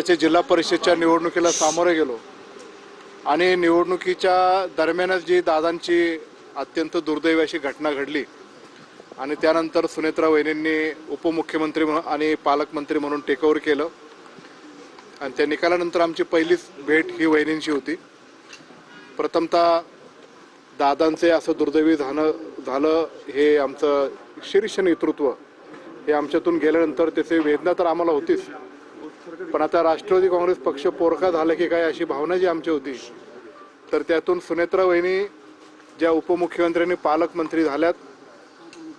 जिल्हा परिषदच्या निवडणुकीला सामोरे गेलो आणि निवडणुकीच्या दरम्यानच जी दादांची अत्यंत दुर्दैवी अशी घटना घडली आणि त्यानंतर सुनेत्रा वहिनींनी उपमुख्यमंत्री आणि पालकमंत्री म्हणून टेकओव्हर केलं आणि त्या निकालानंतर आमची पहिलीच भेट ही वहिनींची होती। प्रथमतः दादांचे असं दुर्दैवी झालं हे आमचं शीर्ष नेतृत्व हे आमच्यातून गेल्यानंतर त्याची वेदना तर आम्हाला होतीच, पण आता राष्ट्रवादी काँग्रेस पक्ष पोरका झाला की काय अशी भावना जी आमची होती, तर त्यातून सुनेत्रा वहिनी ज्या उपमुख्यमंत्र्यांनी पालकमंत्री झाल्यात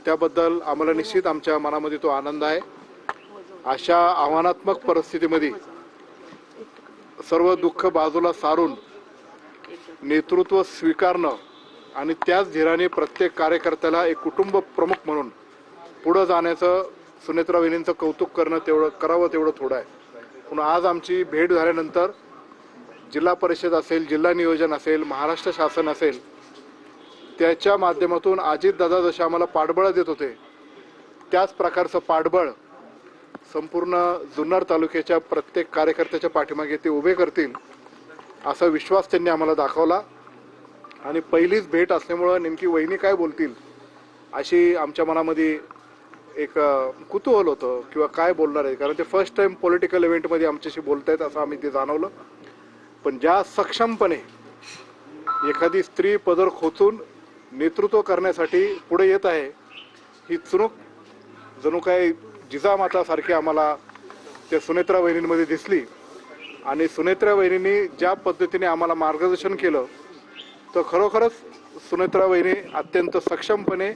त्याबद्दल आम्हाला निश्चित आमच्या मनामध्ये तो आनंद आहे। अशा आव्हानात्मक परिस्थितीमध्ये सर्व दुःख बाजूला सारून नेतृत्व स्वीकारणं आणि त्याच धीराने प्रत्येक कार्यकर्त्याला एक कुटुंब प्रमुख म्हणून पुढे जाण्याचं सुनेत्रा वहिनींचं कौतुक करणं करावं तेवढं थोडं आहे। पण आज आमची भेट झाल्यानंतर जिल्हा परिषद असेल, जिल्हा नियोजन असेल, महाराष्ट्र शासन असेल, त्याच्या माध्यमातून अजितदादा जसे आम्हाला पाठबळ देत होते त्याच प्रकारचं पाठबळ संपूर्ण जुन्नर तालुक्याच्या प्रत्येक कार्यकर्त्याच्या पाठीमागे ते उभे करतील असा विश्वास त्यांनी आम्हाला दाखवला। आणि पहिलीच भेट असल्यामुळं नेमकी वहिनी काय बोलतील अशी आमच्या मनामध्ये एक कुतूहल होतं किंवा काय बोलणार आहे, कारण ते फर्स्ट टाइम पॉलिटिकल इव्हेंटमध्ये आमच्याशी बोलतायत असं आम्ही ते जाणवलं। पण ज्या सक्षमपणे एखादी स्त्री पदर खोचून नेतृत्व करण्यासाठी पुढे येत आहे ही चुणूक जणू काय जिजामातासारखी आम्हाला त्या सुनेत्रा वहिनींमध्ये दिसली। आणि सुनेत्रा वहिनींनी ज्या पद्धतीने आम्हाला मार्गदर्शन केलं तर खरोखरच सुनेत्रा वहिनी अत्यंत सक्षमपणे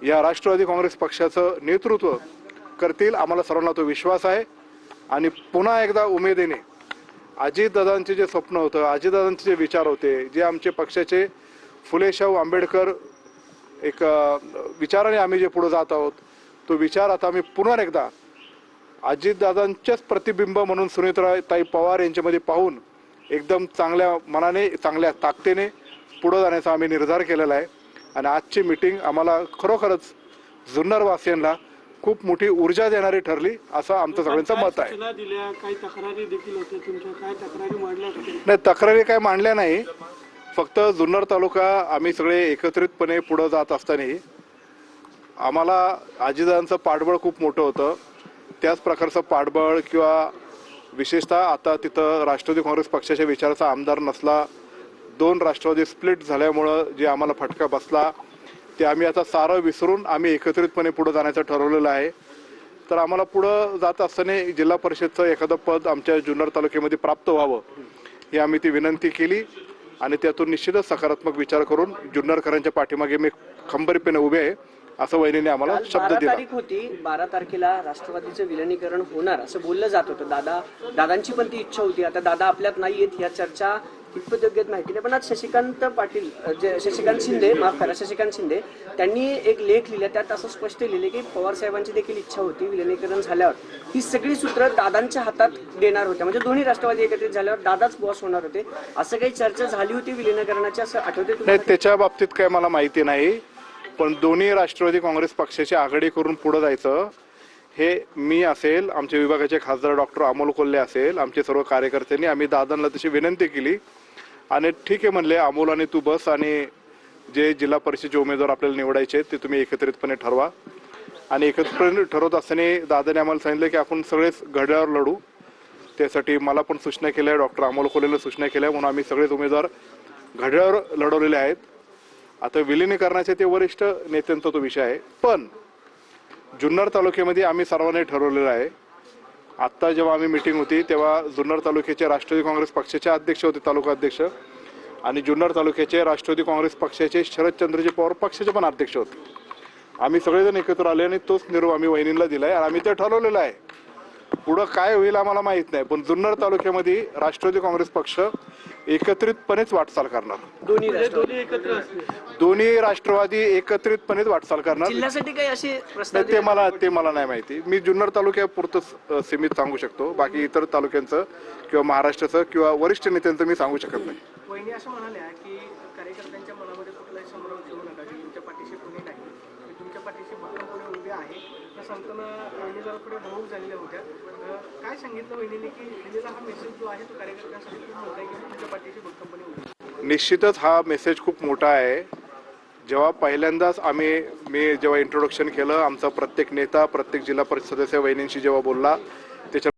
या राष्ट्रवादी काँग्रेस पक्षाचं नेतृत्व करतील, आम्हाला सर्वांना तो विश्वास आहे। आणि पुन्हा एकदा उमेदीने अजितदादांचे जे स्वप्न होतं, अजितदादांचे जे विचार होते, जे आमचे पक्षाचे फुले शाहू आंबेडकर एक विचाराने आम्ही जे पुढे जात आहोत तो विचार आता आम्ही पुन्हा एकदा अजितदादांचेच प्रतिबिंब म्हणून सुनेत्राताई पवार यांच्यामध्ये पाहून एकदम चांगल्या मनाने, चांगल्या ताकदीने पुढे जाण्याचा आम्ही निर्धार केलेला आहे। आणि आजची मीटिंग आम्हाला खरोखरच जुन्नरवासियांना खूप मोठी ऊर्जा देणारी ठरली असं आमचं सगळ्यांचं मत आहे। नाही, तक्रारी काय मांडल्या नाही, फक्त जुन्नर तालुका आम्ही सगळे एकत्रितपणे पुढे जात असताना आम्हाला अजितदादांचं पाठबळ खूप मोठं होतं, त्याच प्रकारचं पाठबळ किंवा विशेषतः आता तिथं राष्ट्रवादी काँग्रेस पक्षाच्या विचाराचा आमदार नसला, दोन राष्ट्रवादी स्प्लिट झाल्यामुळं जे आम्हाला फटका बसला ते आम्ही आता सारं विसरून आम्ही एकत्रितपणे पुढे जाण्याचं ठरवलेलं आहे। तर आम्हाला पुढं जात असताना जिल्हा परिषदचं एखादं पद आमच्या जुन्नर तालुक्यामध्ये प्राप्त व्हावं ही आम्ही ती विनंती केली आणि त्यातून निश्चितच सकारात्मक विचार करून जुन्नरकरांच्या पाठीमागे मी खंबीरपणे उभे आहे असं वहिनीने आम्हाला शब्द दिला। तारीख होती 12 तारखेला राष्ट्रवादीचं विलीनीकरण होणार असं बोललं जात होतं। दादांची पण ती इच्छा होती। आता दादा आपल्यात नाही आहेत या चर्चा कितपत योग्य माहिती नाही, पण आज शशिकांत शिंदे त्यांनी एक लेख लिहिला, त्यात असं स्पष्ट लिहिले की पवार साहेबांची देखील इच्छा होती विलीनीकरण झाल्यावर ही सगळी सूत्र दादांच्या हातात देणार होत्या, म्हणजे दोन्ही राष्ट्रवादी एकत्रित झाल्यावर दादाच बॉस होणार होते, असं काही चर्चा झाली होती विलीनीकरणाची असं आठवते? नाही, त्याच्या बाबतीत काय मला माहिती नाही, पण दोन्ही राष्ट्रवादी काँग्रेस पक्षाची आघाडी करून पुढे जायचं हे मी असेल, आमच्या विभागाचे खासदार डॉक्टर अमोल कोल्हे असेल, आमचे सर्व कार्यकर्त्यांनी आम्ही दादांना तशी विनंती केली आणि ठीक आहे म्हणले अमोल आणि तू बस आणि जे जिल्हा परिषदेचे उमेदवार आपल्याला निवडायचे ते तुम्ही एकत्रितपणे ठरवा। आणि एकत्रितपणे ठरवत असताना दादाने आम्हाला सांगितलं की आपण सगळेच घड्यावर लढू, त्यासाठी मला पण सूचना केल्या, डॉक्टर अमोल कोल्हेला सूचना केल्या, म्हणून आम्ही सगळेच उमेदवार घड्यावर लढवलेले आहेत। आता विलीनीकरणाचे ते वरिष्ठ नेत्यांचा तो विषय आहे, पण जुन्नर तालुक्यामध्ये आम्ही सर्वांनी ठरवलेलं आहे। आत्ता जेव्हा आम्ही मीटिंग होती तेव्हा जुन्नर तालुक्याचे राष्ट्रवादी काँग्रेस पक्षाचे अध्यक्ष होते, तालुका अध्यक्ष, आणि जुन्नर तालुक्याचे राष्ट्रवादी काँग्रेस पक्षाचे शरदचंद्रजी पवार पक्षाचे पण अध्यक्ष होते। आम्ही सगळेजण एकत्र आले आणि तोच निरोप आम्ही वहिनींना दिलाय आणि आम्ही ते ठरवलेलं आहे। पुढं काय होईल आम्हाला माहित नाही, पण जुन्नर तालुक्यामध्ये राष्ट्रवादी काँग्रेस पक्ष एकत्रितपणेच वाटचाल करणार, दोन्ही राष्ट्रवादी एकत्रितपणेच वाटचाल करणार। जिल्ह्यासाठी काही असे प्रश्न ते मला नाही माहिती, मी जुन्नर तालुक्यापुरतं सीमित सांगू शकतो, बाकी इतर तालुक्यांचं किंवा महाराष्ट्राचं किंवा वरिष्ठ नेत्यांचं मी सांगू शकत नाही। वहिनी असं म्हणाल्या की कार्यकर्त्यांच्या मनामध्ये कुठलाही संभ्रम ठेवू नका की तुमच्या पाठीशी कोणी नाही, तुमच्या पाठीशी भक्कमपणे उभे आहे, सांगताना वहिनी जरा थोड्या भावूक झालेल्या होत्या. काय सांगितलं वहिनीने की दिलेला हा मेसेज जो आहे तो कार्यकर्त्यांसाठी खूप मोठा आहे की तुमच्या पाठीशी भक्कमपणे होती? निश्चितच हा मेसेज खूप मोठा आहे. जेव्हा पहिल्यांदाच मी जेव्हा इंट्रोडक्शन केलं, आमचा प्रत्येक नेता, प्रत्येक जिल्हा परिषद सदस्य वहिनींशी जेव्हा बोलला,